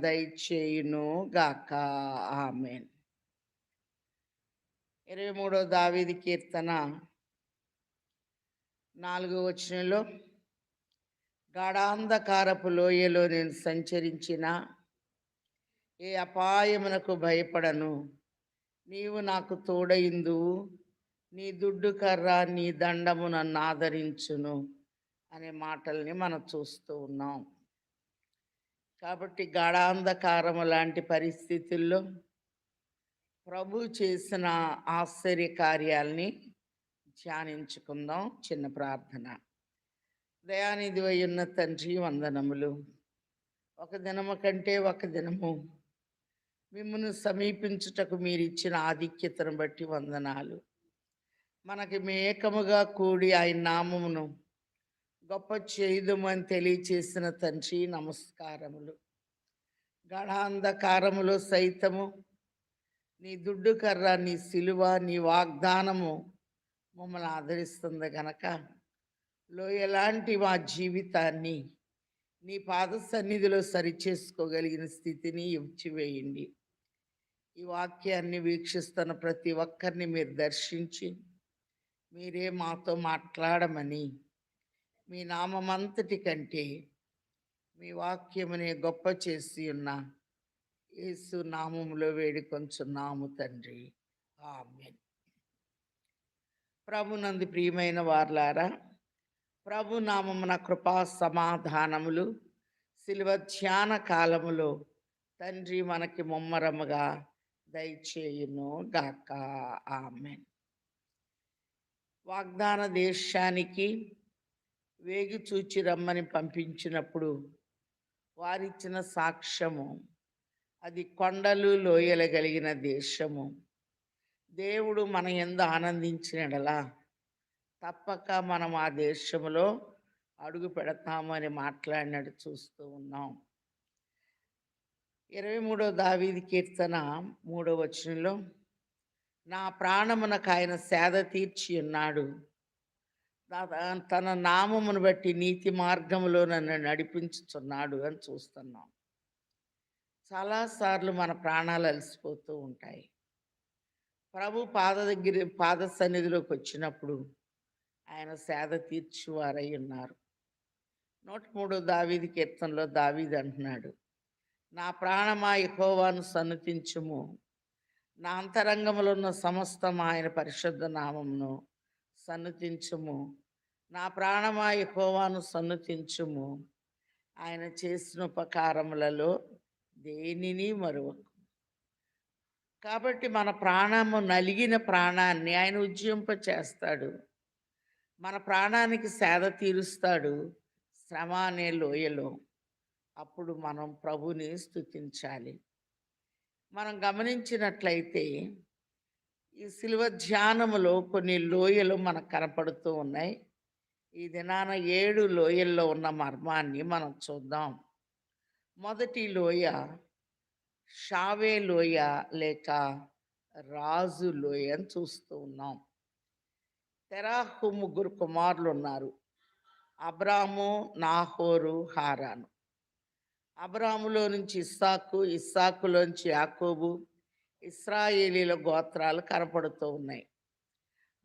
దయచేయును గాక. ఆమేన్. 23 దావీదు కీర్తన 4 వచనంలో, గాఢాంధకారపు లోయలో నేను సంచరించిన ఏ అపాయమునకు భయపడను. నీవు నాకు తోడయిందువు, నీ దుడ్డు కర్ర నీ దండము నన్ను ఆదరించును అనే మాటల్ని మనం చూస్తూ ఉన్నాం. కాబట్టి గాఢాంధకారము లాంటి పరిస్థితుల్లో ప్రభు చేసిన ఆశ్చర్య కార్యాల్ని ధ్యానించుకుందాం. చిన్న ప్రార్థన. దయానిధివై ఉన్న తండ్రి, వందనములు. ఒక దినము కంటే ఒక దినము మిమ్మును సమీపించుటకు మీరు ఇచ్చిన ఆధిక్యతను బట్టి వందనాలు. మనకి మేకముగా కూడి ఆయన నామమును గొప్ప చేయుదుమని తెలియచేసిన తండ్రి, నమస్కారములు. గాఢాంధకారములో సైతము నీ దుడ్డు కర్ర, నీ సిలువ, నీ వాగ్దానము మమ్మల్ని ఆదరిస్తుంది గనక లోయలాంటి మా జీవితాన్ని నీ పాద సన్నిధిలో సరిచేసుకోగలిగిన స్థితిని ఇచ్చివేయండి. ఈ వాక్యాన్ని వీక్షిస్తున్న ప్రతి ఒక్కరిని మీరు దర్శించి మీరే మాతో మాట్లాడమని, మీ నామమంతటి కంటే మీ వాక్యమునే గొప్ప చేసి ఉన్న యేసు నామములో వేడుకొంచున్నాము తండ్రి. ఆమేన్. ప్రభునందు ప్రియమైన వార్లారా, ప్రభు నామమున కృపా సమాధానములు శిలువ ధ్యాన కాలములో తండ్రి మనకి ముమ్మరముగా దయచేయును గాక. ఆమేన్. వాగ్దాన దేశానికి వేగి చూచి రమ్మని పంపించినప్పుడు వారిచ్చిన సాక్ష్యము, అది కొండలు లోయలు కలిగిన దేశము. దేవుడు మన యందు ఆనందించినడలా తప్పక మనం ఆ దేశంలో అడుగు పెడతామని మాట్లాడినట్టు చూస్తూ ఉన్నాం. 23 దావీదు కీర్తన 3 వచనంలో, నా ప్రాణమునకు ఆయన సేద తీర్చి ఉన్నాడు, తన నామమును బట్టి నీతి మార్గములో నన్ను నడిపించుచున్నాడు అని చూస్తున్నాం. చాలాసార్లు మన ప్రాణాలు అలసిపోతూ ఉంటాయి. ప్రభు పాద సన్నిధిలోకి వచ్చినప్పుడు ఆయన సేద తీర్చువారై ఉన్నారు. 103 దావీదు కీర్తనలో దావీదు అంటున్నాడు, నా ప్రాణమా యెహోవాను సన్నుతించుము, నా అంతరంగములో ఉన్న సమస్తం ఆయన పరిశుద్ధ నామమును సన్నుతించుము. నా ప్రాణమా యెహోవాను సన్నుతించుము, ఆయన చేసిన ఉపకారములలో దేనిని మరువకు. కాబట్టి మన ప్రాణము నలిగిన ప్రాణాన్ని ఆయన ఉజ్జింప చేస్తాడు. మన ప్రాణానికి సేద తీరుస్తాడు శ్రమ అనే లోయలో. అప్పుడు మనం ప్రభుని స్తుతించాలి. మనం గమనించినట్లయితే ఈ శిలువ ధ్యానములో కొన్ని లోయలు మనకు కనపడుతూ ఉన్నాయి. ఈ దినాన 7 లోయల్లో ఉన్న మర్మాన్ని మనం చూద్దాం. మొదటి లోయ షావే లోయ లేక రాజు లోయ అని చూస్తూ ఉన్నాం. తెరాహు ముగ్గురు కుమారులు ఉన్నారు, అబ్రాము, నాహోరు, హారాను. అబ్రాములో నుంచి ఇస్సాకు, ఇస్సాకులోంచి యాకోబు, ఇశ్రాయేలీల గోత్రాలు కనపడుతూ ఉన్నాయి.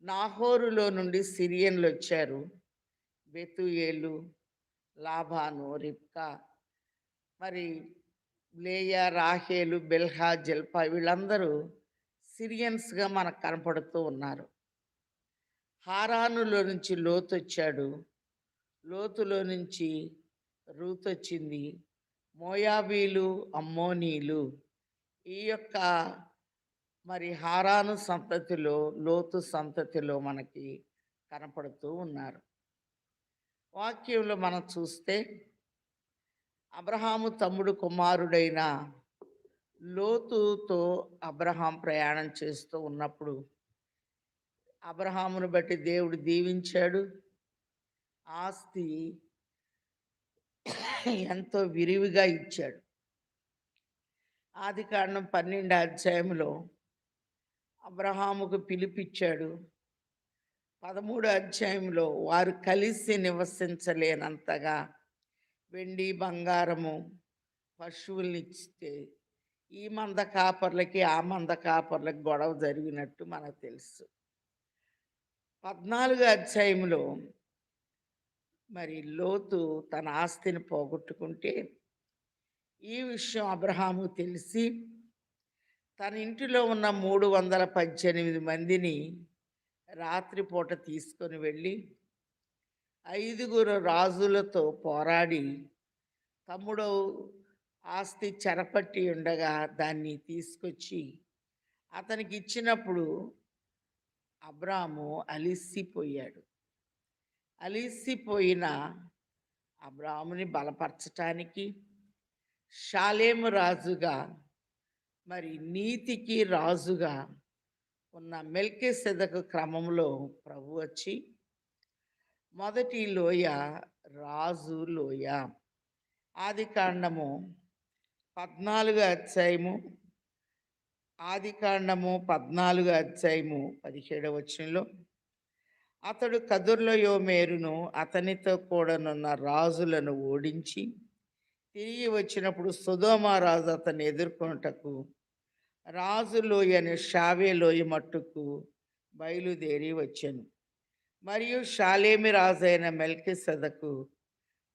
నాహోరులో నుండి సిరియన్లు వచ్చారు, బెతుయేలు, లాబాను, రిబ్కా, మరి లేయా, రాహేలు, బెల్హా, జల్పా, వీళ్ళందరూ సిరియన్స్గా మనకు కనపడుతూ ఉన్నారు. హారానులో నుంచి లోతు వచ్చాడు, లోతులో నుంచి రూతు వచ్చింది. మోయాబీలు, అమ్మోనీలు ఈ యొక్క మరి హారాను సంతతిలో, లోతు సంతతిలో మనకి కనపడుతూ ఉన్నారు. వాక్యంలో మనం చూస్తే అబ్రహాము తమ్ముడు కుమారుడైన లోతుతో అబ్రహాం ప్రయాణం చేస్తూ ఉన్నప్పుడు అబ్రహామును బట్టి దేవుడు దీవించాడు. ఆస్తి ఎంతో విరివిగా ఇచ్చాడు. ఆదికాండం 12 అధ్యాయంలో అబ్రహాముకు పిలిపిచ్చాడు. 13 అధ్యాయంలో వారు కలిసి నివసించలేనంతగా వెండి, బంగారము, పశువుల్నిచ్చితే ఈ మంద కాపర్లకి, ఆ మంద కాపర్లకి గొడవ జరిగినట్టు మనకు తెలుసు. 14 అధ్యాయంలో మరి లోతు తన ఆస్తిని పోగొట్టుకుంటే, ఈ విషయం అబ్రహాముకు తెలిసి, తన ఇంటిలో ఉన్న 318 మందిని రాత్రిపూట తీసుకొని వెళ్ళి, 5గురు రాజులతో పోరాడి, తమ్ముడు ఆస్తి చెరపట్టి ఉండగా దాన్ని తీసుకొచ్చి అతనికి ఇచ్చినప్పుడు అబ్రాము అలిసిపోయాడు. అలిసిపోయిన అబ్రాముని బలపరచటానికి షాలేము రాజుగా, మరి నీతికి రాజుగా ఉన్న మెల్కీసెదెకు క్రమంలో ప్రభు వచ్చి, మొదటి లోయ రాజు లోయ, ఆదికాండము 14 అధ్యాయము, ఆదికాండము 14 అధ్యాయము 17వ వచనంలో, అతడు కదొర్లాయోమెరును అతనితో కూడానున్న రాజులను ఓడించి తిరిగి వచ్చినప్పుడు సొదొమ రాజు అతన్ని ఎదుర్కొనుటకు రాజు లోయ అనే షావే లోయ మట్టుకు బయలుదేరి వచ్చెను. మరియు షాలేమి రాజైన మెల్కీసెదెకు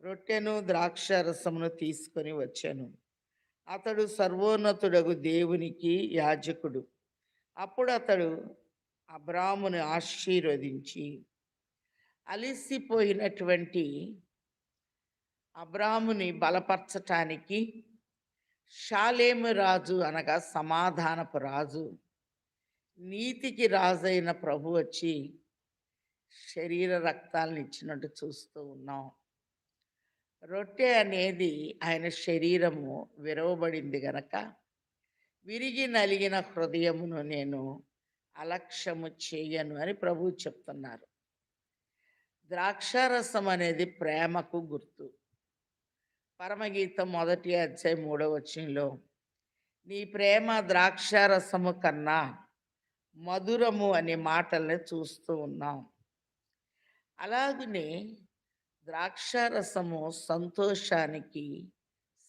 రొట్టెను ద్రాక్షారసమును తీసుకొని వచ్చెను. అతడు సర్వోన్నతుడగు దేవునికి యాజకుడు. అప్పుడు అతడు అబ్రామును ఆశీర్వదించి, అలిసిపోయినటువంటి అబ్రాముని బలపరచటానికి షాలేము రాజు అనగా సమాధానపు రాజు, నీతికి రాజైన ప్రభు వచ్చి శరీర రక్తాలను ఇచ్చినట్టు చూస్తూ ఉన్నాం. రొట్టె అనేది ఆయన శరీరము విరవబడింది గనక, విరిగి నలిగిన హృదయమును నేను అలక్ష్యము చేయను అని ప్రభు చెప్తున్నారు. ద్రాక్షారసం అనేది ప్రేమకు గుర్తు. పరమగీతం 1 అధ్యాయం 3వ వచనంలో, నీ ప్రేమ ద్రాక్షారసము కన్నా మధురము అనే మాటల్ని చూస్తూ ఉన్నాం. అలాగనే ద్రాక్షారసము సంతోషానికి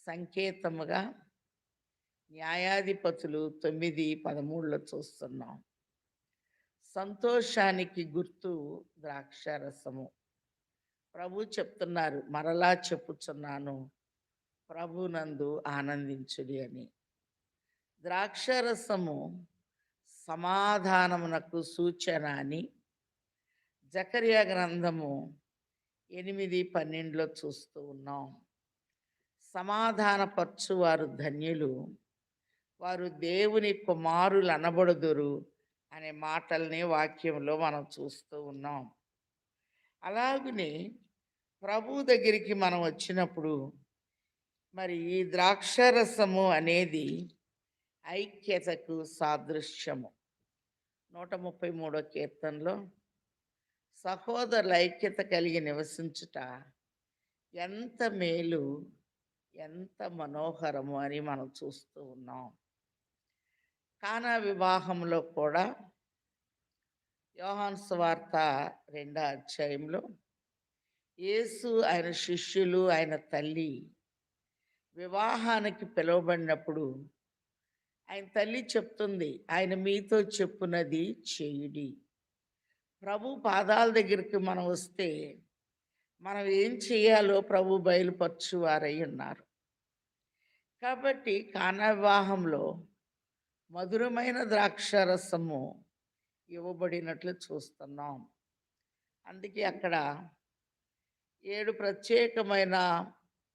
సంకేతముగా న్యాయాధిపతులు 9:13లో చూస్తున్నాం. సంతోషానికి గుర్తు ద్రాక్షారసము. ప్రభు చెప్తున్నారు, మరలా చెప్పుచున్నాను, ప్రభునందు ఆనందించుడి అని. ద్రాక్షారసము సమాధానమునకు సూచన అని జకర్యా గ్రంథము 8:12లో చూస్తూ ఉన్నాం. సమాధానపరచు వారు ధన్యులు, వారు దేవుని కుమారులు అనబడుదురు అనే మాటల్ని వాక్యంలో మనం చూస్తూ ఉన్నాం. అలాగనే ప్రభు దగ్గరికి మనం వచ్చినప్పుడు మరి ఈ ద్రాక్షారసము అనేది ఐక్యతకు సాదృశ్యము. 133వ కీర్తనలో సహోదరుల ఐక్యత కలిగి నివసించుట ఎంత మేలు, ఎంత మనోహరము అని మనం చూస్తూ ఉన్నాం. కానా వివాహంలో కూడా యోహాను సువార్త 2వ అధ్యాయంలో యేసు, ఆయన శిష్యులు, ఆయన తల్లి వివాహానికి పిలువబడినప్పుడు ఆయన తల్లి చెప్తుంది, ఆయన మీతో చెప్పునది చేయుడి. ప్రభు పాదాల దగ్గరికి మనం వస్తే మనం ఏం చేయాలో ప్రభు బయలుపరచువారై ఉన్నారు. కాబట్టి కానా వివాహంలో మధురమైన ద్రాక్షారసము ఇవ్వబడినట్లు చూస్తున్నాం. అందుకే అక్కడ 7 ప్రత్యేకమైన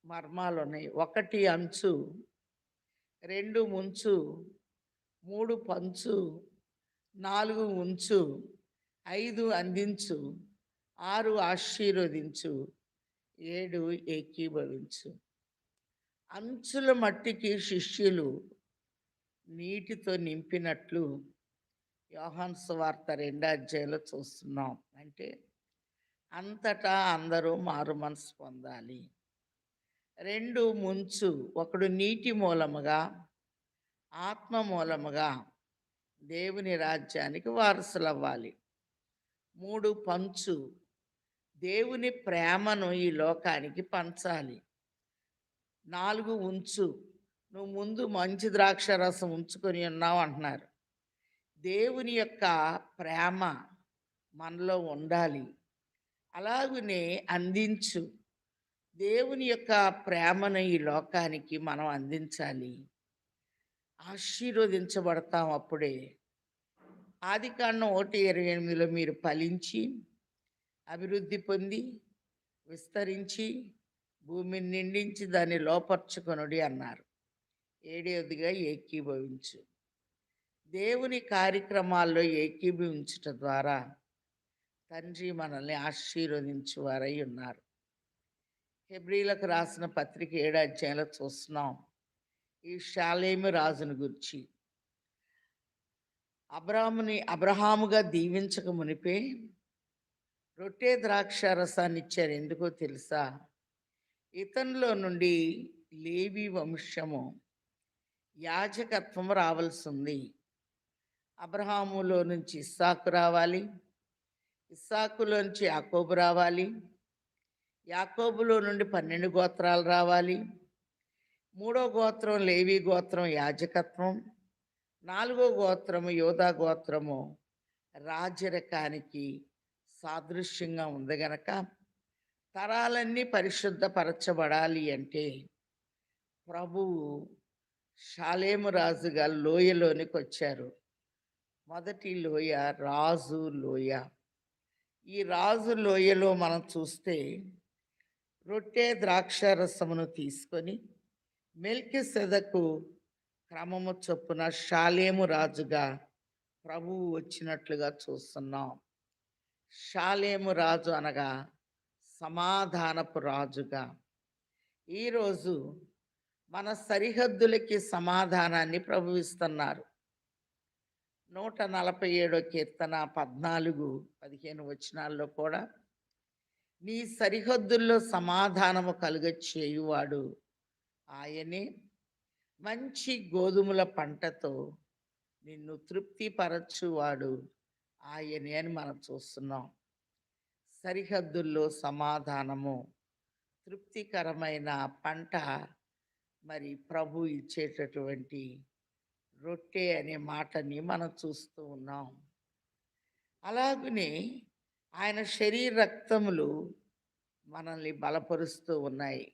మర్మాలు ఉన్నాయి. 1 అంచు, 2 ముంచు, 3 పంచు, 4 ఉంచు, 5 అందించు, 6 ఆశీర్వదించు, 7 ఏకీభవించు. అంచుల మట్టికి శిష్యులు నీటితో నింపినట్లు యోహాను సువార్త 2వ అధ్యాయంలో చూస్తున్నాం. అంటే అంతటా అందరూ మారు మనసు పొందాలి. 2 ముంచు, ఒకడు నీటి మూలముగా, ఆత్మ మూలముగా దేవుని రాజ్యానికి వారసులవ్వాలి. 3 పంచు, దేవుని ప్రేమను ఈ లోకానికి పంచాలి. 4 ఉంచు. నువ్వు ముందు మంచి ద్రాక్ష రసం ఉంచుకొని ఉన్నావు అంటున్నారు. దేవుని యొక్క ప్రేమ మనలో ఉండాలి. అలాగునే అందించు. దేవుని యొక్క ప్రేమను ఈ లోకానికి మనం అందించాలి. ఆశీర్వదించబడతాం అప్పుడే. ఆదికాండం 1:28లో మీరు ఫలించి, అభివృద్ధి పొంది, విస్తరించి, భూమిని నిండించి దాన్ని లోపరుచుకొనుడి అన్నారు. 7వదిగా ఏకీభవించు. దేవుని కార్యక్రమాల్లో ఏకీభవించుట ద్వారా తండ్రి మనల్ని ఆశీర్వదించువారై ఉన్నారు. హెబ్రీలకు రాసిన పత్రిక 7వ అధ్యాయంలో చూస్తున్నాం. ఈ షాలేము రాజును గురించి అబ్రహాముగా దీవించక మునిపే రొట్టె ద్రాక్ష రసాన్ని ఇచ్చారు. ఎందుకో తెలుసా? ఇతనిలో నుండి లేవి వంశము యాజకత్వం రావాల్సి ఉంది. అబ్రహాములో నుంచి ఇస్సాకు రావాలి, ఇస్సాకులో నుంచి యాకోబు రావాలి, యాకోబులో నుండి 12 గోత్రాలు రావాలి, 3వ గోత్రం లేవి గోత్రం యాజకత్వం, 4వ గోత్రము యోధా గోత్రము రాజరకానికి సాదృశ్యంగా ఉంది గనక తరాలన్నీ పరిశుద్ధపరచబడాలి అంటే ప్రభువు షాలేము రాజుగా లోయలోనికి వచ్చారు. మొదటి లోయ రాజు లోయ. ఈ రాజు లోయలో మనం చూస్తే రొట్టె ద్రాక్షారసమును తీసుకొని మెల్కీసెదెకు క్రమము చొప్పున షాలేము రాజుగా ప్రభువు వచ్చినట్లుగా చూస్తున్నాం. షాలేము రాజు అనగా సమాధానపు రాజుగా. ఈరోజు మన సరిహద్దులకి సమాధానాన్ని ప్రభు ఇస్తున్నారు. 147వ కీర్తన 14, 15 వచనాల్లో కూడా నీ సరిహద్దుల్లో సమాధానము కలుగచేయువాడు ఆయనే, మంచి గోధుమల పంటతో నిన్ను తృప్తిపరచువాడు ఆయనే అని మనం చూస్తున్నాం. సరిహద్దుల్లో సమాధానము, తృప్తికరమైన పంట మరి ప్రభు ఇచ్చేటటువంటి రొట్టె అనే మాటని మనం చూస్తూ ఉన్నాం. అలాగనే ఆయన శరీర రక్తములు మనల్ని బలపరుస్తూ ఉన్నాయి.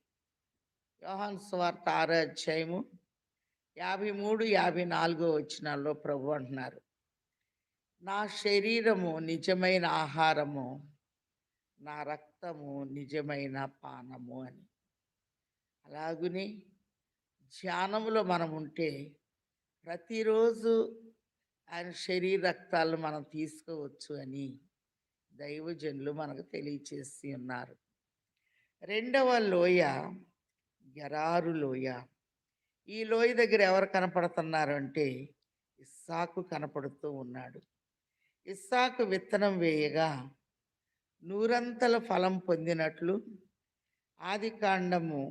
యోహాను సువార్త 6వ అధ్యాయము 53, 54 వచనాల్లో ప్రభు అంటున్నారు, నా శరీరము నిజమైన ఆహారము, నా రక్తము నిజమైన పానము అని. అలాగునే ధ్యానములో మనం ఉంటే ప్రతిరోజు ఆయన శరీర రక్తాలను మనం తీసుకోవచ్చు అని దైవజనులు మనకు తెలియచేసి ఉన్నారు. 2వ లోయ గెరారు లోయ. ఈ లోయ దగ్గర ఎవరు కనపడుతున్నారు అంటే ఇస్సాకు కనపడుతూ ఉన్నాడు. ఇస్సాకు విత్తనం వేయగా 100 ఫలం పొందినట్లు ఆదికాండము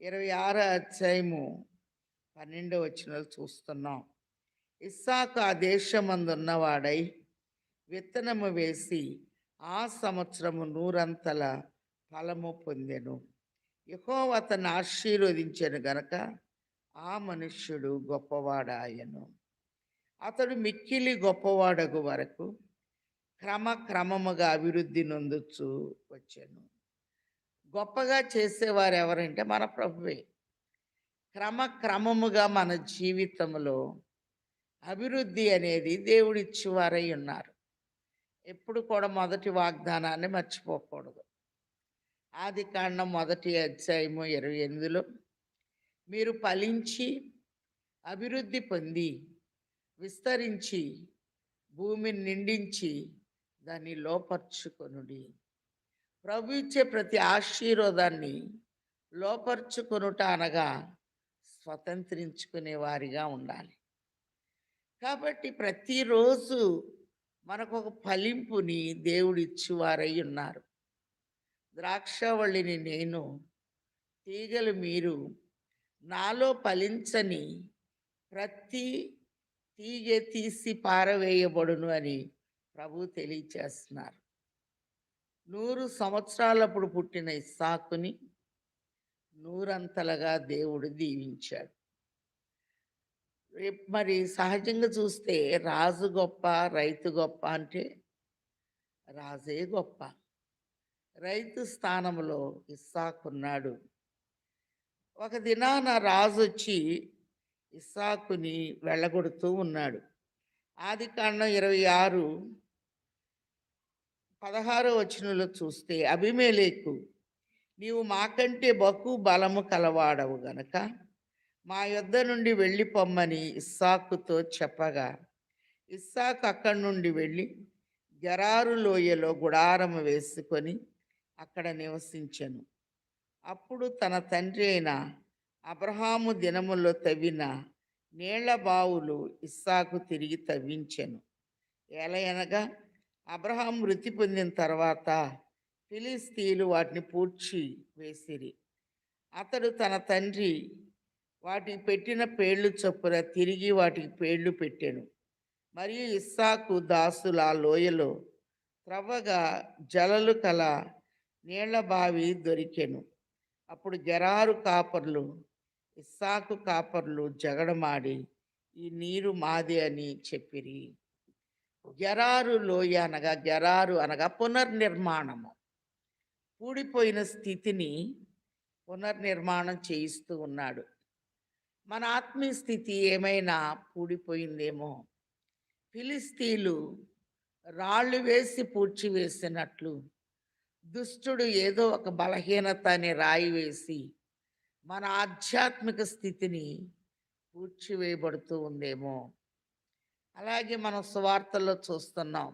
26వ అధ్యాయము 12వ వచనాలు చూస్తున్నాం. ఇస్సాకు ఆ దేశమందున్నవాడై విత్తనము వేసి ఆ సంవత్సరము 100 ఫలము పొందెను. యెహోవా అతన్ని ఆశీర్వదించెను గనక ఆ మనుష్యుడు గొప్పవాడాయను. అతడు మిక్కిలి గొప్పవాడగు వరకు క్రమక్రమముగా అభివృద్ధి నొందుచు వచ్చాను. గొప్పగా చేసేవారు ఎవరంటే మన ప్రభువే. క్రమక్రమముగా మన జీవితంలో అభివృద్ధి అనేది దేవుడిచ్చేవారై ఉన్నారు. ఎప్పుడు కూడా మొదటి వాగ్దానాన్ని మర్చిపోకూడదు. ఆదికాండం 1వ అధ్యాయము 28లో మీరు ఫలించి అభివృద్ధి పొంది విస్తరించి భూమిని నిండించి దాన్ని లోపర్చుకొనుడి. ప్రభు ఇచ్చే ప్రతి ఆశీర్వాదాన్ని లోపర్చుకొనుట అనగా స్వతంత్రించుకునే వారిగా ఉండాలి. కాబట్టి ప్రతిరోజు మనకు ఒక ఫలింపుని దేవుడు ఇచ్చేవారై ఉన్నారు. ద్రాక్షవల్లిని నేను, తీగలు మీరు, నాలో ఫలించని ప్రతి తీగ తీసి పారవేయబడును అని ప్రభు తెలియచేస్తున్నారు. 100 సంవత్సరాలప్పుడు పుట్టిన ఇస్సాకుని నూరంతలుగా దేవుడు దీవించాడు. మరి సహజంగా చూస్తే రాజు గొప్ప, రైతు గొప్ప అంటే రాజే గొప్ప. రైతు స్థానంలో ఇస్సాకున్నాడు. ఒక దినాన రాజొచ్చి ఇస్సాకుని వెళ్ళగొడుతూ ఉన్నాడు. ఆదికాండం 26, 16 వచనంలో చూస్తే, అబీమెలెకు, నీవు మాకంటే బహు బలము కలవాడవు గనక మా యొద్ద నుండి వెళ్ళిపొమ్మని ఇస్సాకుతో చెప్పగా, ఇస్సాకు అక్కడి నుండి వెళ్ళి గెరారు లోయలో గుడారము వేసుకొని అక్కడ నివసించెను. అప్పుడు తన తండ్రి అయిన అబ్రహాము దినములో తవ్విన నీళ్ల బావులు ఇస్సాకు తిరిగి తవ్వించెను. ఏలయనగా అబ్రహాం మృతి పొందిన తర్వాత ఫిలిస్తీయులు వాటిని పూడ్చి వేసిరి. అతడు తన తండ్రి వాటికి పెట్టిన పేర్లు చొప్పున తిరిగి వాటికి పేర్లు పెట్టెను. మరియు ఇస్సాకు దాసుల ఆ లోయలో త్రవ్వగా జలలు కల నీళ్ల బావి దొరికెను. అప్పుడు గెరారు కాపర్లు ఇస్సాకు కాపర్లు జగడమాడి, ఈ నీరు మాదే అని చెప్పిరి. గెరారు లోయ అనగా, గెరారు అనగా పునర్నిర్మాణము. కూడిపోయిన స్థితిని పునర్నిర్మాణం చేయిస్తూ ఉన్నాడు. మన ఆత్మీయ స్థితి ఏమైనా కూడిపోయిందేమో. ఫిలిస్తీన్లు రాళ్ళు వేసి పూడ్చివేసినట్లు దుష్టుడు ఏదో ఒక బలహీనత అనే రాయి వేసి మన ఆధ్యాత్మిక స్థితిని పూడ్చివేయబడుతూ ఉందేమో. అలాగే మనం సువార్తల్లో చూస్తున్నాం.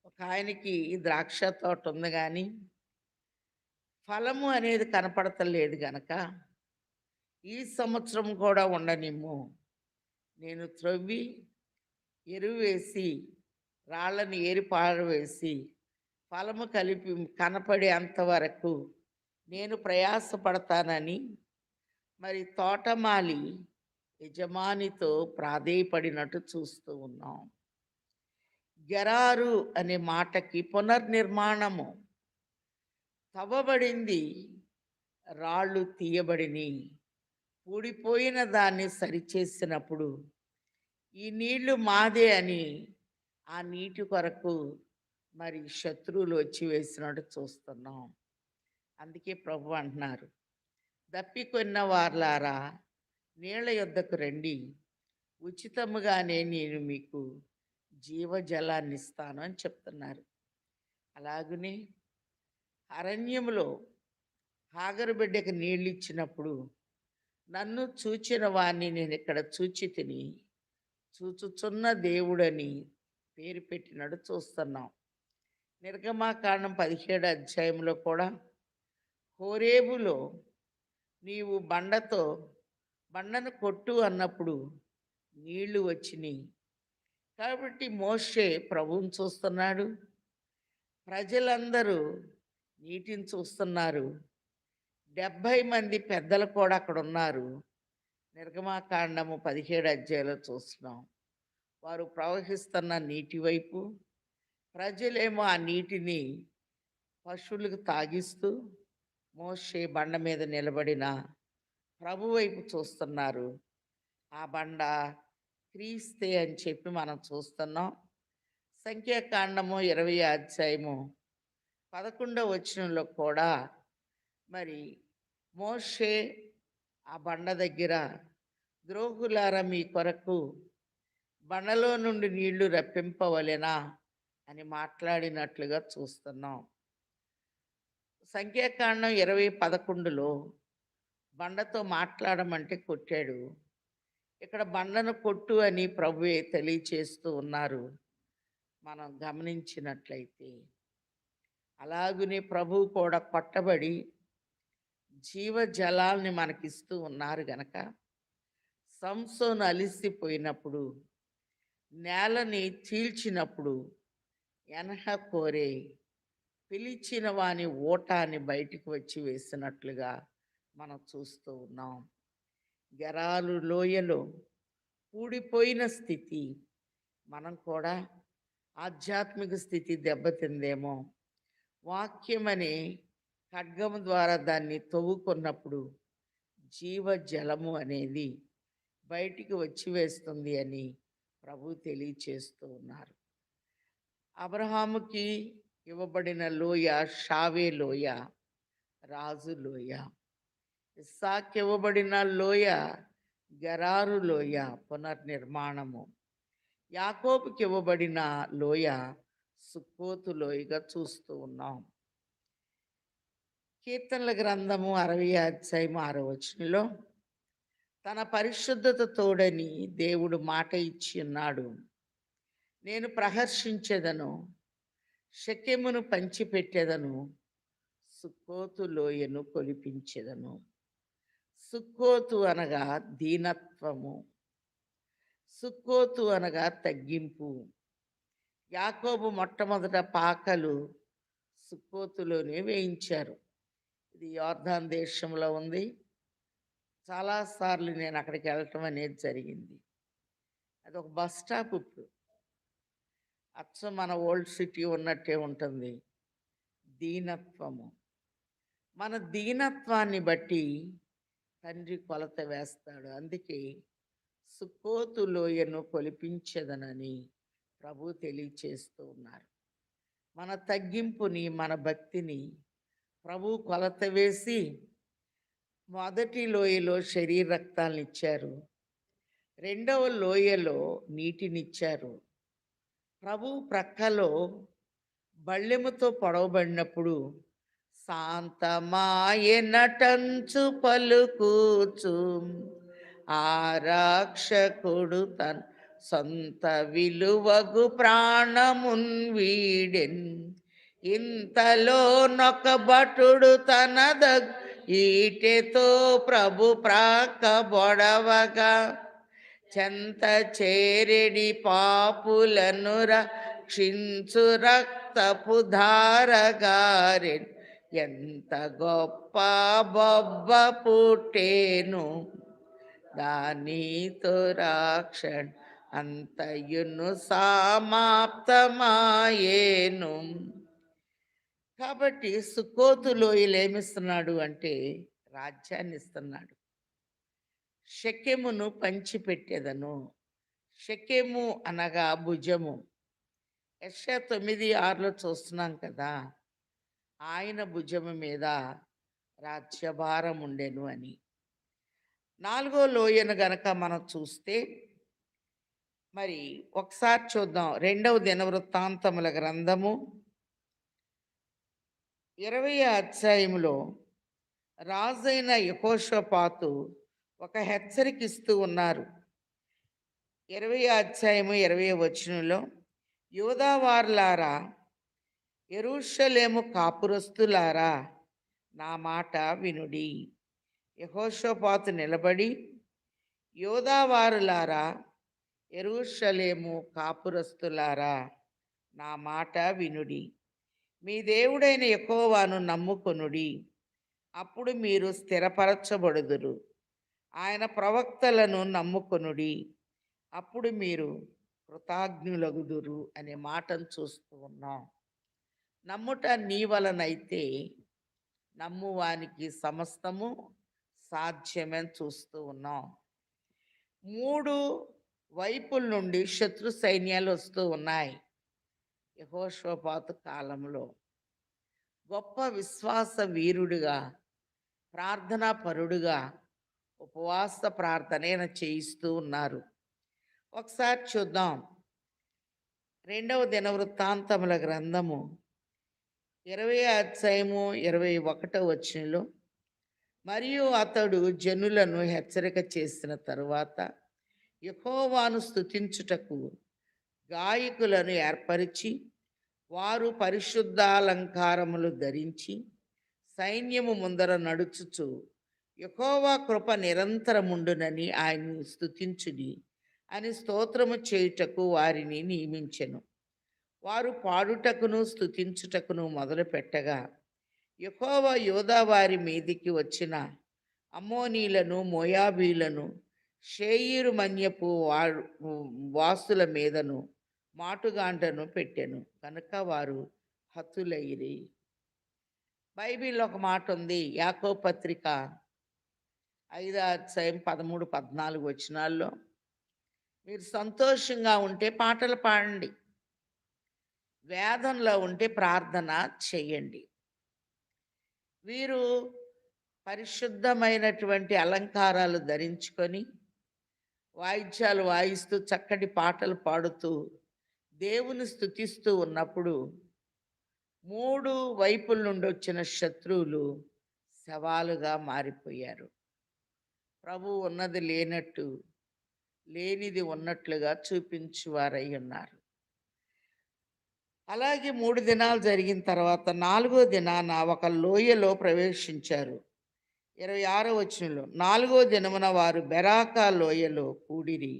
ఒక ఆయనకి ద్రాక్ష తోట ఉంది కానీ ఫలము అనేది కనపడతలేదు గనక, ఈ సంవత్సరం కూడా ఉండనిమ్ము, నేను త్రవ్వి ఎరువు వేసి రాళ్ళని ఏరి పారవేసి ఫలము కలిపి కనపడేంత వరకు నేను ప్రయాసపడతానని మరి తోటమాలి యజమానితో ప్రాధేయపడినట్టు చూస్తూ ఉన్నాం. గెరారు అనే మాటకి పునర్నిర్మాణము. తవ్వబడింది, రాళ్ళు తీయబడిని, ఊడిపోయిన దాన్ని సరిచేసినప్పుడు ఈ నీళ్లు మాదే అని ఆ నీటి కొరకు మరి శత్రువులు వచ్చి వేసినట్టు చూస్తున్నాం. అందుకే ప్రభు అంటున్నారు, దప్పికొన్న వార్లారా నీళ్ల యొద్దకు రండి, ఉచితముగానే నేను మీకు జీవజలాన్ని ఇస్తాను అని చెప్తున్నారు. అలాగనే అరణ్యములో హాగరు బిడ్డకి నీళ్ళు ఇచ్చినప్పుడు, నన్ను చూచిన వాణ్ణి నేను ఇక్కడ చూచి తిని చూచుచున్న దేవుడని పేరు పెట్టినట్టు చూస్తున్నాం. నిర్గమాకాండం 17 అధ్యాయంలో కూడా, హోరేబులో నీవు బండను కొట్టు అన్నప్పుడు నీళ్లు వచ్చినాయి. కాబట్టి మోషే ప్రభువుని చూస్తున్నాడు, ప్రజలందరూ నీటిని చూస్తున్నారు. 70 మంది పెద్దలు కూడా అక్కడ ఉన్నారు. నిర్గమాకాండము 17 అధ్యాయంలో చూస్తున్నాం. వారు ప్రవహిస్తున్న నీటి వైపు, ప్రజలేమో ఆ నీటిని పశువులకు తాగిస్తూ మోషే బండ మీద నిలబడిన ప్రభు వైపు చూస్తున్నారు. ఆ బండ క్రీస్తే అని చెప్పి మనం చూస్తున్నాం. సంఖ్యాకాండము 20 అధ్యాయము 11వ వచనంలో కూడా మరి మోషే ఆ బండ దగ్గర, ద్రోహులారా మీ కొరకు బండలో నుండి నీళ్లు రప్పింపవలెనా అని మాట్లాడినట్లుగా చూస్తున్నాం. సంఖ్యాకాండం 20:11లో బండతో మాట్లాడమంటే కొట్టాడు. ఇక్కడ బండను కొట్టు అని ప్రభువే తెలియచేస్తూ ఉన్నారు మనం గమనించినట్లయితే. అలాగునే ప్రభువు కూడా కొట్టబడి జీవజలాల్ని మనకిస్తూ ఉన్నారు గనక, సంసోను అలిసిపోయినప్పుడు నేలని చీల్చినప్పుడు ఎనహ కోరే పిలిచిన వాని ఓటాన్ని బయటికి వచ్చి వేసినట్లుగా మనం చూస్తూ ఉన్నాం. గెరాలు లోయలో కూడిపోయిన స్థితి, మనం కూడా ఆధ్యాత్మిక స్థితి దెబ్బతిందేమో. వాక్యం అనే ఖడ్గము ద్వారా దాన్ని తవ్వుకున్నప్పుడు జీవ జలము అనేది బయటికి వచ్చి వేస్తుంది అని ప్రభు తెలియచేస్తూ ఉన్నారు. అబ్రహాముకి ఇవ్వబడిన లోయ షావే లోయ, రాజు లోయ. ఇస్సాకు ఇవ్వబడిన లోయ గెరారు లోయ, పునర్నిర్మాణము. యాకోబుకి ఇవ్వబడిన లోయ సుక్కోతు లోయగా చూస్తూ ఉన్నాం. కీర్తనల గ్రంథము 60 అధ్యాయం 6వ వచనంలో తన పరిశుద్ధత తోడని దేవుడు మాట ఇచ్చి ఉన్నాడు. నేను ప్రహర్షించెదను, షెకెమును పంచిపెట్టెదను, సుక్కోతు లోయను కొలిపించెదను. సుక్కోతు అనగా దీనత్వము, సుక్కోతు అనగా తగ్గింపు. యాకోబు మొట్టమొదట పాకలు సుక్కోతులోనే వేయించారు. ఇది యోర్దాను దేశంలో ఉంది. చాలాసార్లు నేను అక్కడికి వెళ్ళటం అనేది జరిగింది. అది ఒక బస్ స్టాప్. ఇప్పుడు అచ్చం మన ఓల్డ్ సిటీ ఉన్నట్టే ఉంటుంది. దీనత్వము. మన దీనత్వాన్ని బట్టి తండ్రి కొలత వేస్తాడు. అందుకే సుక్కోతు లోయను కొలిపించదనని ప్రభు తెలియచేస్తూ ఉన్నారు. మన తగ్గింపుని, మన భక్తిని ప్రభు కొలత వేసి మొదటి లోయలో శరీర రక్తాలను ఇచ్చారు. రెండవ లోయలో నీటినిచ్చారు. ప్రభు ప్రక్కలో బళ్ళెముతో పొడవబడినప్పుడు శాంతమాయనటంచు పలుకూచు ఆరక్షకుడు తన సొంత విలువగు ప్రాణమున్ వీడెన్. ఇంతలో నొక భటుడు తన ఈటెతో ప్రభు ప్రాక బొడవగా చెంత చేరెడి పాపులను రక్షించు రక్తపు ధారగారెన్. ఎంత గొప్ప బొబ్బ పుట్టేను, దానితో రాక్షణ అంతయును సమాప్తమాయేను. కాబట్టి సుక్కోతు లోయలు ఏమిస్తున్నాడు అంటే రాజ్యాన్ని ఇస్తున్నాడు. షెకెమును పంచిపెట్టెదను. షెకెము అనగా భుజము. యెషయా 9:6లో చూస్తున్నాం కదా, ఆయన భుజము మీద రాజ్యభారం ఉండెను అని. 4వ లోయను గనక మనం చూస్తే మరి ఒకసారి చూద్దాం. 2వ దినవృత్తాంతముల గ్రంథము 20వ అధ్యాయంలో రాజైన యెహోషాపాతు ఒక హెచ్చరిక ఇస్తూ ఉన్నారు. 20వ అధ్యాయము 20వ వచనంలో, యూదావారులారా, యెరూషలేము కాపురస్తులారా, నా మాట వినుడి. యెహోషాపాతు నిలబడి, యూదావారులారా, యెరూషలేము కాపురస్తులారా, నా మాట వినుడి. మీ దేవుడైన యెహోవాను నమ్ముకొనుడి, అప్పుడు మీరు స్థిరపరచబడుదురు. ఆయన ప్రవక్తలను నమ్ముకొనుడి, అప్పుడు మీరు కృతజ్ఞులగుదురు అనే మాటను చూస్తూ ఉన్నాం. నమ్ముట నీ వలనైతే నమ్మువానికి సమస్తము సాధ్యమని చూస్తూ ఉన్నాం. 3 వైపుల నుండి శత్రు సైన్యాలు వస్తూ ఉన్నాయి. యెహోషాపాతు కాలంలో గొప్ప విశ్వాస వీరుడుగా, ప్రార్థనా పరుడుగా ఉపవాస ప్రార్థన చేయిస్తూ ఉన్నారు. ఒకసారి చూద్దాం. 2వ దినవృత్తాంతముల గ్రంథము 20వ అధ్యాయము 21వ వచనంలో, మరియు అతడు జనులను హెచ్చరిక చేసిన తరువాత యెహోవాను స్తుతించుటకు గాయకులను ఏర్పరిచి, వారు పరిశుద్ధాలంకారములు ధరించి సైన్యము ముందర నడుచుచు యెహోవా కృప నిరంతరముండునని ఆయన్ని స్తుతించుడి అని స్తోత్రము చేయుటకు వారిని నియమించెను. వారు పాడుటకును స్తుతించుటకును మొదలుపెట్టగా, యెహోవా యూదా వారి మీదికి వచ్చిన అమ్మోనీలను, మోయాబీలను, షేయీరు మన్యపు వాసుల మీదను మాటుగాంటను పెట్టెను. కనుక వారు హతులైరి. బైబిల్‌లో ఒక మాట ఉంది. యాకోబు పత్రిక 5 అధ్యాయం 13, 14 వచనాల్లో మీరు సంతోషంగా ఉంటే పాటలు పాడండి. వేదనలో ఉంటే ప్రార్థన చెయ్యండి. వీరు పరిశుద్ధమైనటువంటి అలంకారాలు ధరించుకొని, వాయిద్యాలు వాయిస్తూ, చక్కటి పాటలు పాడుతూ, దేవుని స్తుతిస్తూ ఉన్నప్పుడు, 3 వైపుల నుండి వచ్చిన శత్రువులు శవాలుగా మారిపోయారు. ప్రభువు ఉన్నది లేనట్టు, లేనిది ఉన్నట్లుగా చూపించువారై ఉన్నారు. అలాగే 3 దినాలు జరిగిన తర్వాత 4 దినాన ఒక లోయలో ప్రవేశించారు. 26 వచనంలో 4 దినమున వారు బెరాకా లోయలో కూడిరి.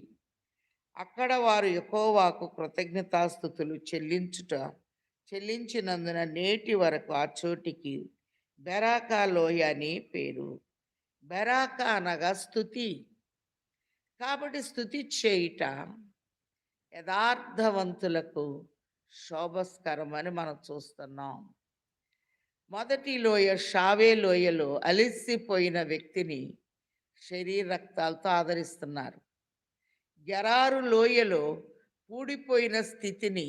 అక్కడ వారు యెహోవాకు కృతజ్ఞతాస్తుతులు చెల్లించినందున నేటి వరకు ఆ చోటికి బెరాకా లోయ అని పేరు. బెరాకా అనగా స్తుతి. కాబట్టి స్తుతి చేయుట యథార్థవంతులకు శోభస్కరమని మనం చూస్తున్నాం. మొదటి లోయ షావే లోయలో అలిసిపోయిన వ్యక్తిని శరీరక్తాలతో ఆదరిస్తున్నారు. గెరారు లోయలో పూడిపోయిన స్థితిని,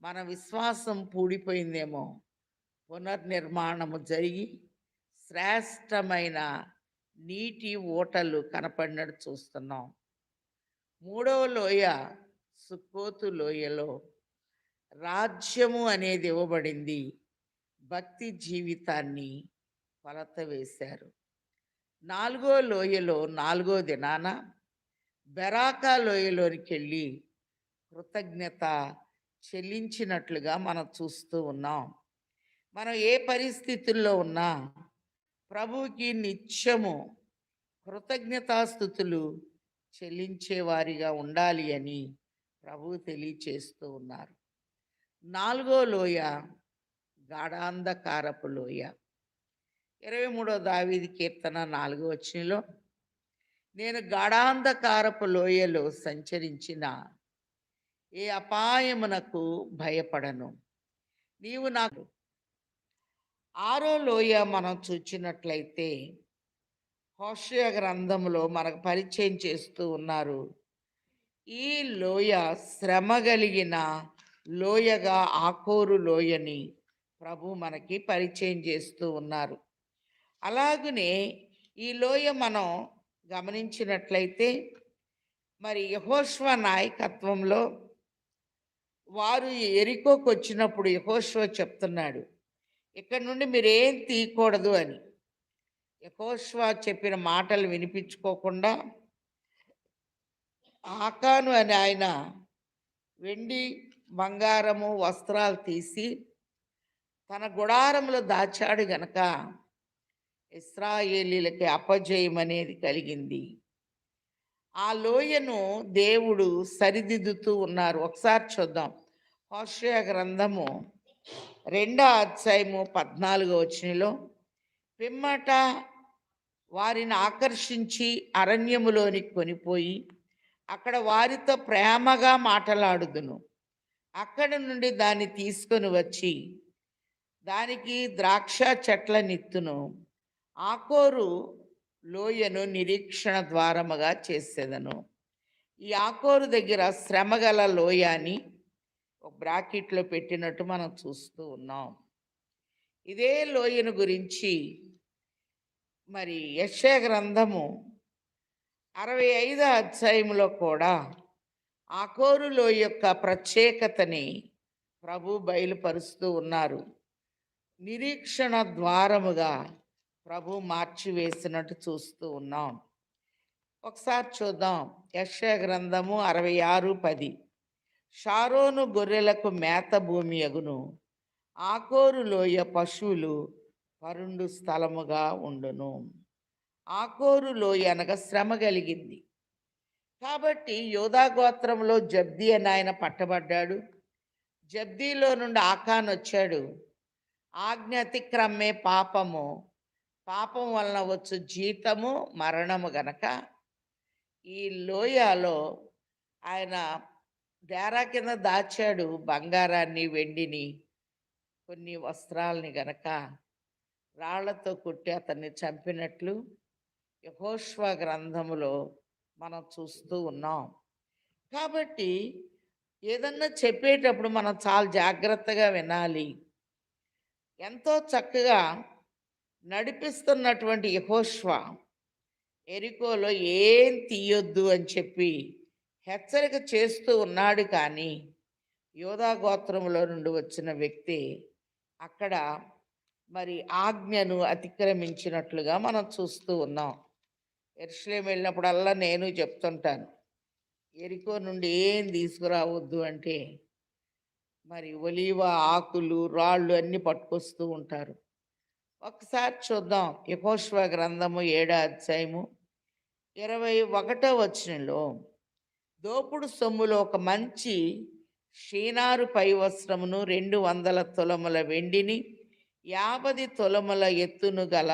మన విశ్వాసం పూడిపోయిందేమో, పునర్నిర్మాణము జరిగి శ్రేష్టమైన నీటి ఊటలు కనపడినట్టు చూస్తున్నాం. మూడవ లోయ సుక్కోతు లోయలో రాజ్యము అనేది ఇవ్వబడింది. భక్తి జీవితాన్ని కొలత వేశారు. 4 లోయలో 4 దినాన బెరాకా లోయలోనికి వెళ్ళి కృతజ్ఞత చెల్లించినట్లుగా మనం చూస్తూ ఉన్నాం. మనం ఏ పరిస్థితుల్లో ఉన్నా ప్రభువుకి నిత్యము కృతజ్ఞతాస్థుతులు చెల్లించేవారిగా ఉండాలి అని ప్రభువు తెలియచేస్తూ ఉన్నారు. 4 లోయ గాఢాంధకారపు లోయ. 23 దావీదు కీర్తన 4 వచనంలో నేను గాఢాంధకారపు లోయలో సంచరించిన ఏ అపాయమునకు భయపడను, నీవు నాకు. 6 లోయ మనం చూచినట్లయితే హోషేయ గ్రంథంలో మనకు పరిచయం చేస్తూ ఉన్నారు. ఈ లోయ శ్రమ కలిగిన లోయగా ఆకోరు లోయని ప్రభు మనకి పరిచయం చేస్తూ ఉన్నారు. అలాగనే ఈ లోయ మనం గమనించినట్లయితే మరి యెహోషువ నాయకత్వంలో వారు ఎరికోకు వచ్చినప్పుడు యెహోషువ చెప్తున్నాడు, ఇక్కడ నుండి మీరేం తీయకూడదు అని. యెహోషువ చెప్పిన మాటలు వినిపించుకోకుండా ఆకాను అని ఆయన వెండి బంగారము వస్త్రాలు తీసి తన గుడారంలో దాచాడు గనక ఇశ్రాయేలీలకి అపజయం అనేది కలిగింది. ఆ లోయను దేవుడు సరిదిద్దుతూ ఉన్నారు. ఒకసారి చూద్దాం. హోషేయ గ్రంథము 2 అధ్యాయము 14 వచనంలో పిమ్మట వారిని ఆకర్షించి అరణ్యములోనికి కొనిపోయి అక్కడ వారితో ప్రేమగా మాటలాడుదును. అక్కడ నుండి దాన్ని తీసుకొని వచ్చి దానికి ద్రాక్ష చెట్లనిత్తును. ఆకోరు లోయను నిరీక్షణ ద్వారముగా చేసేదను. ఈ ఆకోరు దగ్గర శ్రమగల లోయ అని ఒక బ్రాకెట్లో పెట్టినట్టు మనం చూస్తూ ఉన్నాం. ఇదే లోయను గురించి మరి యెషయా గ్రంథము 65 అధ్యాయంలో కూడా ఆకోరు లోయ యొక్క ప్రత్యేకతని ప్రభు బయలుపరుస్తూ ఉన్నారు. నిరీక్షణ ద్వారముగా ప్రభు మార్చివేసినట్టు చూస్తూ ఉన్నాం. ఒకసారి చూద్దాం. యెషయా గ్రంథము 66:10 షారోను గొర్రెలకు మేత భూమి అగును, ఆకోరు లోయ పశువులు పరుండు స్థలముగా ఉండును. ఆకోరు లోయ అనగా శ్రమ కలిగింది. కాబట్టి యోధా గోత్రంలో జబ్ది అని ఆయన పట్టబడ్డాడు. జబ్దీలో నుండి ఆకాన్ వచ్చాడు. ఆజ్ఞ అతిక్రమే పాపము, పాపం వలన వచ్చు జీతము మరణము గనక ఈ లోయలో ఆయన డేరా కింద దాచాడు బంగారాన్ని, వెండిని, కొన్ని వస్త్రాలని గనక రాళ్లతో కొట్టి అతన్ని చంపినట్లు యెహోషువ గ్రంథములో మనం చూస్తూ ఉన్నాం. కాబట్టి ఏదన్నా చెప్పేటప్పుడు మనం చాలా జాగ్రత్తగా వినాలి. ఎంతో చక్కగా నడిపిస్తున్నటువంటి యెహోషువ ఎరికోలో ఏం తీయొద్దు అని చెప్పి హెచ్చరిక చేస్తూ ఉన్నాడు. కానీ యోధా గోత్రములో నుండి వచ్చిన వ్యక్తి అక్కడ మరి ఆజ్ఞను అతిక్రమించినట్లుగా మనం చూస్తూ ఉన్నాం. యెరూషలేము వెళ్ళినప్పుడల్లా నేను చెప్తుంటాను, ఎరికో నుండి ఏం తీసుకురావద్దు అంటే మరి ఒలీవ ఆకులు రాళ్ళు అన్నీ పట్టుకొస్తూ ఉంటారు. ఒకసారి చూద్దాం, యెహోషువ గ్రంథము 7వ అధ్యాయము 21వ వచనంలో, దోపుడు సొమ్ములో ఒక మంచి షీనారు పై వస్త్రమును 200 తులముల వెండిని 50 తులముల ఎత్తును గల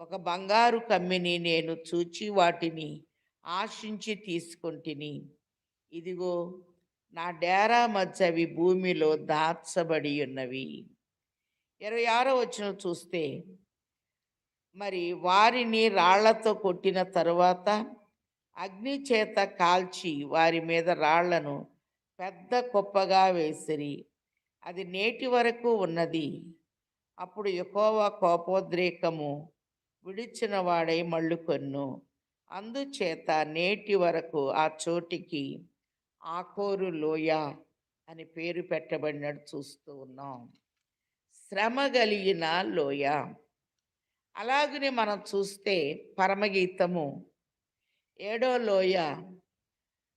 ఒక బంగారు కమ్మిని నేను చూచి వాటిని ఆశించి తీసుకొంటిని. ఇదిగో నా డేరా మధ్య అవి భూమిలో దాచబడి ఉన్నవి. 26వ వచనం చూస్తే, మరి వారిని రాళ్లతో కొట్టిన తరువాత అగ్ని చేత కాల్చి వారి మీద రాళ్లను పెద్ద కుప్పగా వేసిరి. అది నేటి వరకు ఉన్నది. అప్పుడు యెహోవా కోపోద్రేకము విడిచిన వాడై మళ్ళుకొన్ను. అందుచేత నేటి వరకు ఆ చోటికి ఆకోరు లోయ అని పేరు పెట్టబడినట్టు చూస్తూ ఉన్నాం. శ్రమ కలిగిన లోయ. అలాగనే మనం చూస్తే పరమగీతము 7వ లోయ,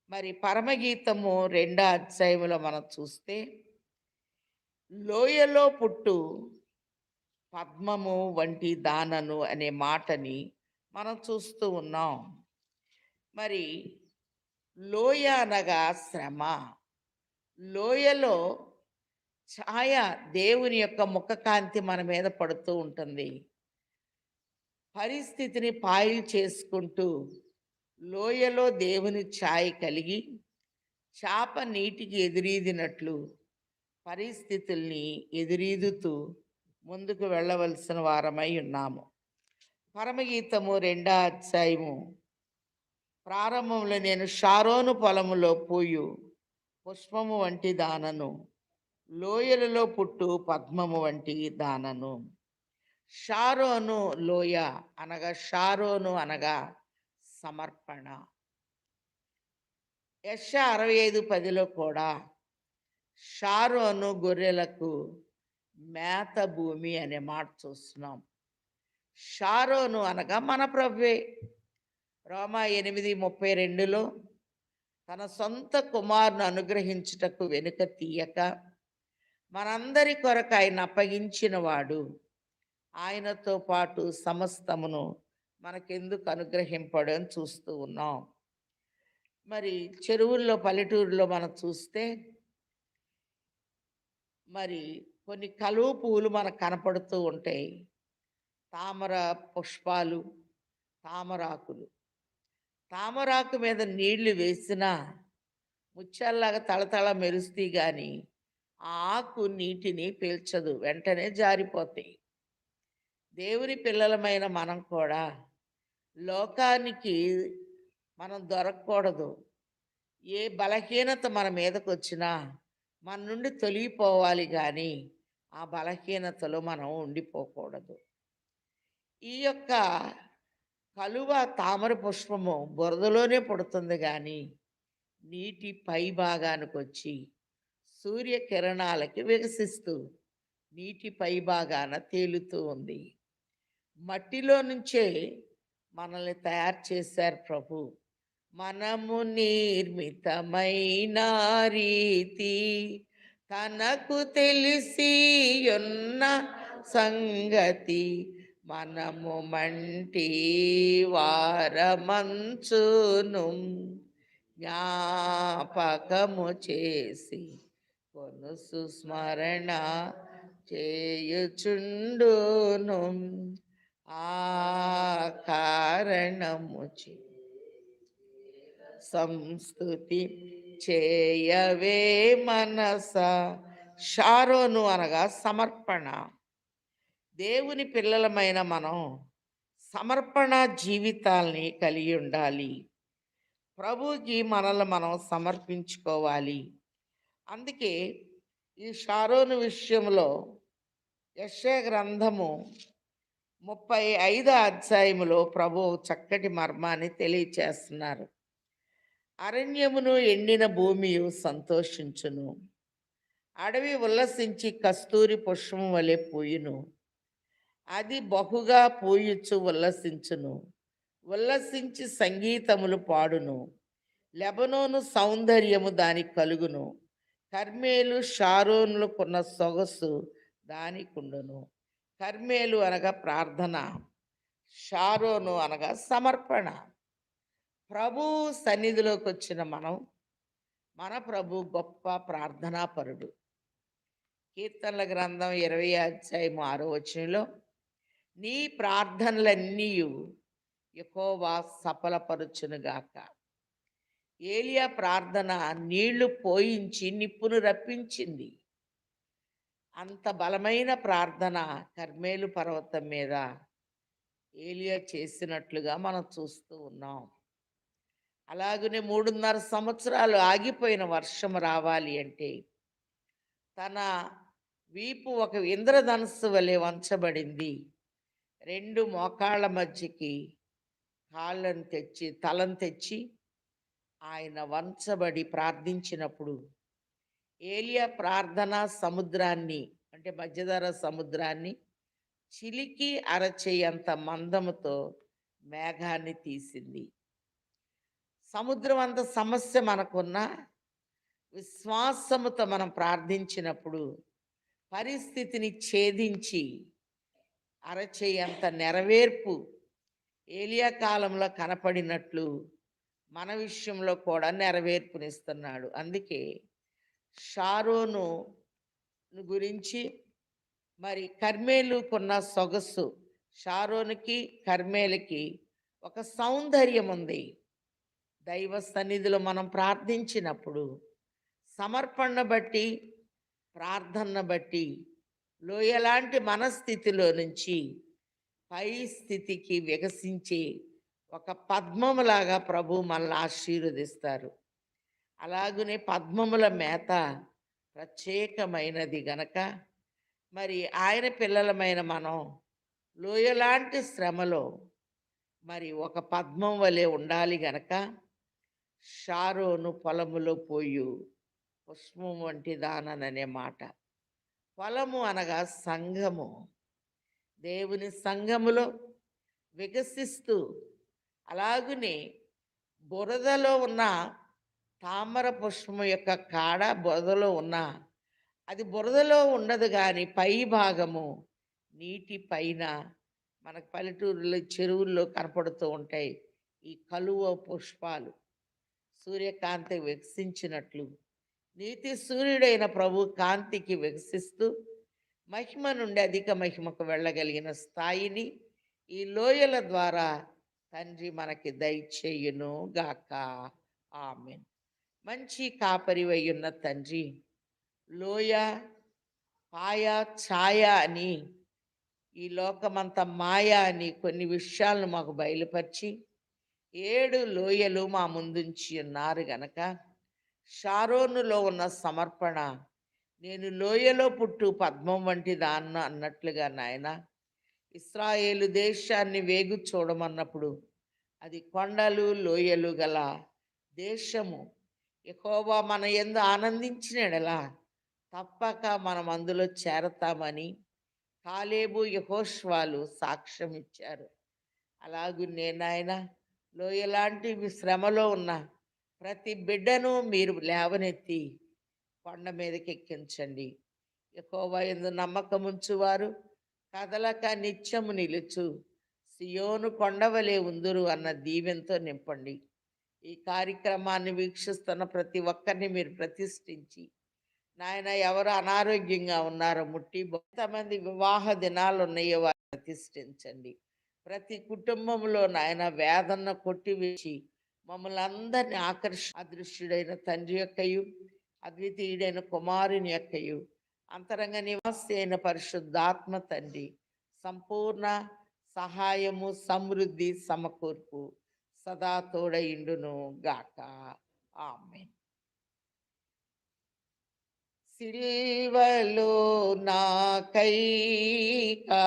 మరి పరమగీతము 2వ అధ్యాయంలో మనం చూస్తే, లోయలో పుట్టు పద్మము వంటి దానను అనే మాటని మనం చూస్తూ ఉన్నాం. మరి లోయ అనగా శ్రమ. లోయలో ఛాయ దేవుని యొక్క ముఖకాంతి మన మీద పడుతూ ఉంటుంది. పరిస్థితిని పాయలు చేసుకుంటూ లోయలో దేవుని ఛాయ కలిగి చాప నీటికి ఎదురీదినట్లు పరిస్థితుల్ని ఎదురీదుతూ ముందుకు వెళ్ళవలసిన వారమై ఉన్నాము. పరమగీతము 2వ అధ్యాయము ప్రారంభంలో, నేను షారోను పొలములో పూయు పుష్పము వంటి దానను, లోయలలో పుట్టు పద్మము వంటి దానను. షారోను లోయ అనగా, షారోను అనగా సమర్పణ. యెషయా 65:10లో కూడా షారోను గొర్రెలకు మేత భూమి అనే మాట చూస్తున్నాం. షారోను అనగా మన ప్రభువే. రోమా 8:32లో తన సొంత కుమారుని అనుగ్రహించుటకు వెనుక తీయక మనందరి కొరకు ఆయన అప్పగించిన వాడు, ఆయనతో పాటు సమస్తమును మనకెందుకు అనుగ్రహింపడు అని చూస్తూ ఉన్నాం. మరి చెరువుల్లో పల్లెటూరులో మనం చూస్తే మరి కొన్ని కలువ పువ్వులు మనకు కనపడుతూ ఉంటాయి. తామర పుష్పాలు, తామరాకులు. తామరాకు మీద నీళ్లు వేసినా ముత్యాల్లాగా తళతళ మెరుస్తాయి, కానీ ఆ ఆకు నీటిని పీల్చదు, వెంటనే జారిపోతాయి. దేవుని పిల్లలమైన మనం కూడా లోకానికి మనం దొరకకూడదు. ఏ బలహీనత మన మీదకి వచ్చినా మన నుండి తొలగిపోవాలి, కానీ ఆ బలహీనతలో మనం ఉండిపోకూడదు. ఈ యొక్క కలువ తామర పుష్పము బురదలోనే పుడుతుంది, కానీ నీటి పై భాగానికి వచ్చి సూర్యకిరణాలకి వికసిస్తూ నీటి పై భాగాన తేలుతూ ఉంది. మట్టిలో నుంచే మనల్ని తయారు చేశారు ప్రభు. మనము నిర్మితమైన రీతి తనకు తెలిసి ఉన్న సంగతి, మనము మంటి వారమంచును జ్ఞాపకము చేసి కొను సుస్మరణ చేయుచుండును. ఆ కారణము సంస్తుతి చేయవే మనస. షారోను అనగా సమర్పణ. దేవుని పిల్లలమైన మనం సమర్పణ జీవితాల్ని కలిగి ఉండాలి. ప్రభువుకి మనల్ని మనం సమర్పించుకోవాలి. అందుకే ఈ షారోను విషయంలో యెషయా గ్రంథము 35 అధ్యాయములో ప్రభువు చక్కటి మర్మాన్ని తెలియచేస్తున్నారు. అరణ్యమును ఎండిన భూమియు సంతోషించును. అడవి ఉల్లసించి కస్తూరి పుష్పం వలె పూయును. అది బహుగా పూయుచు ఉల్లసించును. ఉల్లసించి సంగీతములు పాడును. లెబనోను సౌందర్యము దానికి కలుగును. కర్మేలు షారోనులకున్న సొగసు దానికుండును. కర్మేలు అనగా ప్రార్థన, షారోను అనగా సమర్పణ. ప్రభు సన్నిధిలోకి వచ్చిన మనం, మన ప్రభు గొప్ప ప్రార్థనాపరుడు. కీర్తనల గ్రంథం 20 అధ్యాయం 6వ వచనంలో నీ ప్రార్థనలన్నీయు యెహోవా సఫలపరచునుగాక. ఏలియా ప్రార్థన నీళ్లు పోయించి నిప్పును రప్పించింది. అంత బలమైన ప్రార్థన కర్మేలు పర్వతం మీద ఏలియా చేసినట్లుగా మనం చూస్తూ ఉన్నాం. అలాగనే 3.5 సంవత్సరాలు ఆగిపోయిన వర్షం రావాలి అంటే తన వీపు ఒక ఇంద్రధనుస్సు వలె వంచబడింది. 2 మోకాళ్ళ మధ్యకి కాళ్ళను తెచ్చి తలను తెచ్చి ఆయన వంచబడి ప్రార్థించినప్పుడు ఏలియా ప్రార్థన సముద్రాన్ని అంటే మధ్యధర సముద్రాన్ని చిలికి అరచేయంత మందముతో మేఘాన్ని తీసింది. సముద్రం అంత సమస్య మనకున్నా విశ్వాసముతో మనం ప్రార్థించినప్పుడు పరిస్థితిని ఛేదించి అరచేయంత నెరవేర్పు ఏలియా కాలంలో కనపడినట్లు మన విషయంలో కూడా నెరవేర్పునిస్తున్నాడు. అందుకే షారోను గురించి మరి కర్మేలుకున్న సొగసు, షారోనుకి కర్మేలకి ఒక సౌందర్యం ఉంది. దైవ సన్నిధిలో మనం ప్రార్థించినప్పుడు సమర్పణ బట్టి, ప్రార్థన బట్టి లోయలాంటి మనస్థితిలో నుంచి పై స్థితికి వికసించే ఒక పద్మములాగా ప్రభు మనల్ని ఆశీర్వదిస్తారు. అలాగనే పద్మముల మేత ప్రత్యేకమైనది గనక మరి ఆయన పిల్లలమైన మనం లోయలాంటి శ్రమలో మరి ఒక పద్మం వలె ఉండాలి గనక షారోను పొలములో పోయు పుష్పం వంటి దానననే మాట. పొలము అనగా సంఘము. దేవుని సంఘములో వికసిస్తూ అలాగునే బురదలో ఉన్న తామర పుష్పము యొక్క కాడ బురదలో ఉన్న అది బురదలో ఉండదు కానీ పై భాగము నీటి పైన మనకు పల్లెటూరులో చెరువుల్లో కనపడుతూ ఉంటాయి. ఈ కలువ పుష్పాలు సూర్యకాంతి వికసించినట్లు నీతి సూర్యుడైన ప్రభు కాంతికి వికసిస్తూ మహిమ నుండి అధిక మహిమకు వెళ్ళగలిగిన స్థాయిని ఈ లోయల ద్వారా తండ్రి మనకి దయచేయును గాక. ఆమెన్. మంచి కాపరివై ఉన్న తండ్రి, లోయ, పాయ, ఛాయ అని ఈ లోకమంతా మాయ అని కొన్ని విషయాలను మాకు బయలుపరిచి 7 లోయలు మా ముందుంచి ఉన్నారు గనక షారోనులో ఉన్న సమర్పణ నేను లోయలో పుట్టు పద్మం వంటి దాన్న అన్నట్లుగా నాయన ఇశ్రాయేలు దేశాన్ని వేగు చూడమన్నప్పుడు అది కొండలు లోయలు గల దేశము. యెహోవా మన యందు ఆనందించినడలా తప్పక మనం అందులో చేరతామని కాలేబు యెహోషువలు సాక్ష్యం ఇచ్చారు. అలాగునే నాయన లోయలాంటి శ్రమలో ఉన్న ప్రతి బిడ్డను మీరు లేవనెత్తి కొండ మీదకి ఎక్కించండి. యెహోవా యందు నమ్మకముంచువారు కదలక నిత్యము నిలుచు సియోను కొండవలే ఉందురు అన్న దీవెనతో నింపండి. ఈ కార్యక్రమాన్ని వీక్షిస్తున్న ప్రతి ఒక్కరిని మీరు ప్రతిష్ఠించి నాయన ఎవరు అనారోగ్యంగా ఉన్నారో ముట్టి ఎంతమంది వివాహ దినాలు ఉన్నాయో వారు ప్రతిష్ఠించండి. ప్రతి కుటుంబంలో నాయన వేదన కొట్టివేసి మమ్మల్ని అందరినీ అదృశ్యుడైన తండ్రి యొక్కయు అద్వితీయుడైన కుమారుని యొక్కయు అంతరంగ నివాసి అయిన పరిశుద్ధాత్మ తండ్రి సంపూర్ణ సహాయము, సమృద్ధి, సమకూర్పు సదా తోడయిండును గాక. ఆమేన్. సిల్వలో నాకై